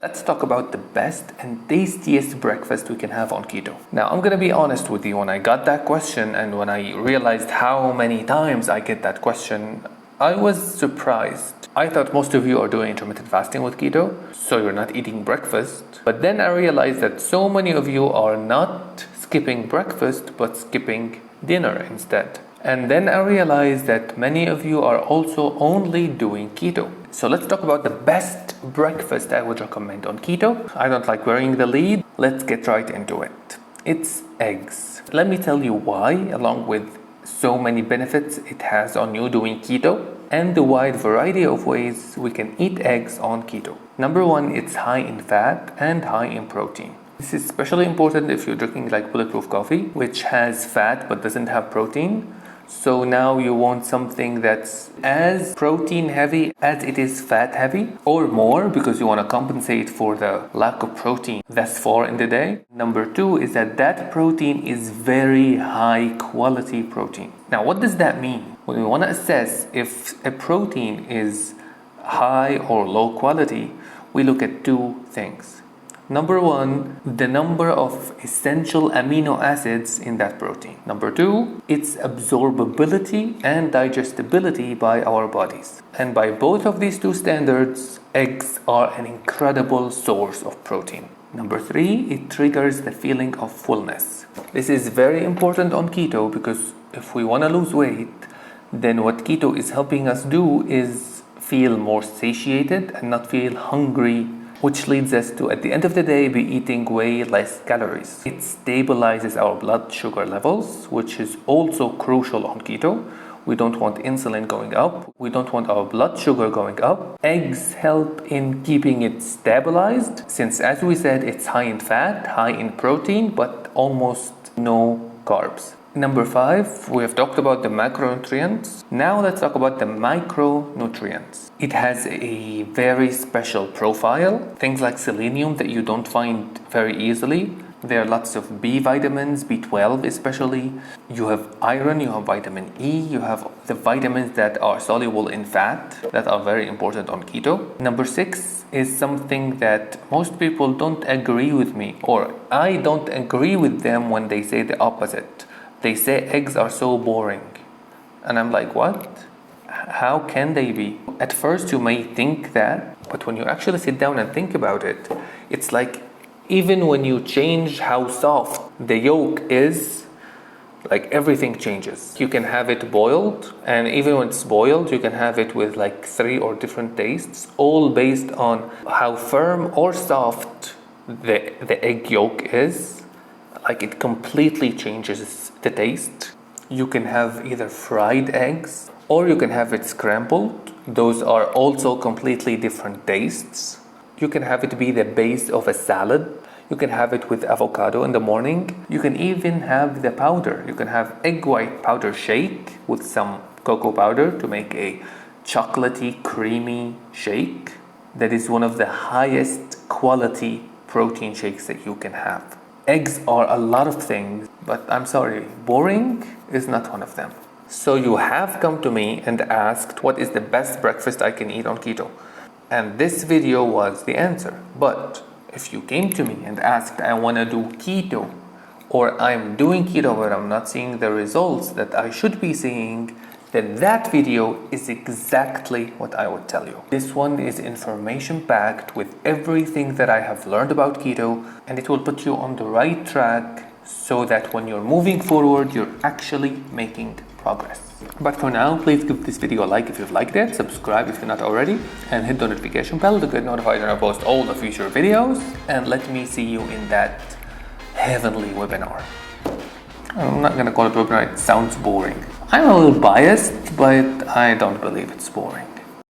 Let's talk about the best and tastiest breakfast we can have on keto. Now, I'm gonna be honest with you, when I got that question and when I realized how many times I get that question, I was surprised. I thought most of you are doing intermittent fasting with keto, so you're not eating breakfast. But then I realized that so many of you are not skipping breakfast, but skipping dinner instead. And then I realized that many of you are also only doing keto. So let's talk about the best breakfast I would recommend on keto. I don't like wearing the lead. Let's get right into it. It's eggs. Let me tell you why, along with so many benefits it has on you doing keto and the wide variety of ways we can eat eggs on keto. Number one, it's high in fat and high in protein. This is especially important if you're drinking like bulletproof coffee, which has fat but doesn't have protein. So now you want something that's as protein heavy as it is fat heavy, or more, because you want to compensate for the lack of protein thus far in the day. Number two is that protein is very high quality protein. Now, what does that mean? When we want to assess if a protein is high or low quality, we look at two things. Number one, the number of essential amino acids in that protein. Number two, its absorbability and digestibility by our bodies. And by both of these two standards, eggs are an incredible source of protein. Number three, it triggers the feeling of fullness. This is very important on keto because if we want to lose weight, then what keto is helping us do is feel more satiated and not feel hungry, which leads us to, at the end of the day, be eating way less calories. It stabilizes our blood sugar levels, which is also crucial on keto. We don't want insulin going up. We don't want our blood sugar going up. Eggs help in keeping it stabilized, since, as we said, it's high in fat, high in protein, but almost no carbs. Number five, we have talked about the macronutrients. Now let's talk about the micronutrients. It has a very special profile. Things like selenium that you don't find very easily. There are lots of B vitamins, B12 especially. You have iron, you have vitamin E, you have the vitamins that are soluble in fat that are very important on keto. Number six is something that most people don't agree with me, or I don't agree with them when they say the opposite. They say eggs are so boring. And I'm like, what? How can they be? At first you may think that, but when you actually sit down and think about it, it's like even when you change how soft the yolk is, like everything changes. You can have it boiled, and even when it's boiled, you can have it with like 3 or different tastes, all based on how firm or soft the egg yolk is. Like it completely changes the taste. You can have either fried eggs or you can have it scrambled. Those are also completely different tastes. You can have it be the base of a salad. You can have it with avocado in the morning. You can even have the powder. You can have egg white powder shake with some cocoa powder to make a chocolatey, creamy shake. That is one of the highest quality protein shakes that you can have. Eggs are a lot of things, but I'm sorry, boring is not one of them. So you have come to me and asked what is the best breakfast I can eat on keto. And this video was the answer. But if you came to me and asked, I want to do keto, or I'm doing keto but I'm not seeing the results that I should be seeing, then that video is exactly what I would tell you. This one is information packed with everything that I have learned about keto, and it will put you on the right track so that when you're moving forward, you're actually making progress. But for now, please give this video a like if you've liked it, subscribe if you're not already, and hit the notification bell to get notified when I post all the future videos, and let me see you in that heavenly webinar. I'm not gonna call it webinar, it sounds boring. I'm a little biased, but I don't believe it's boring.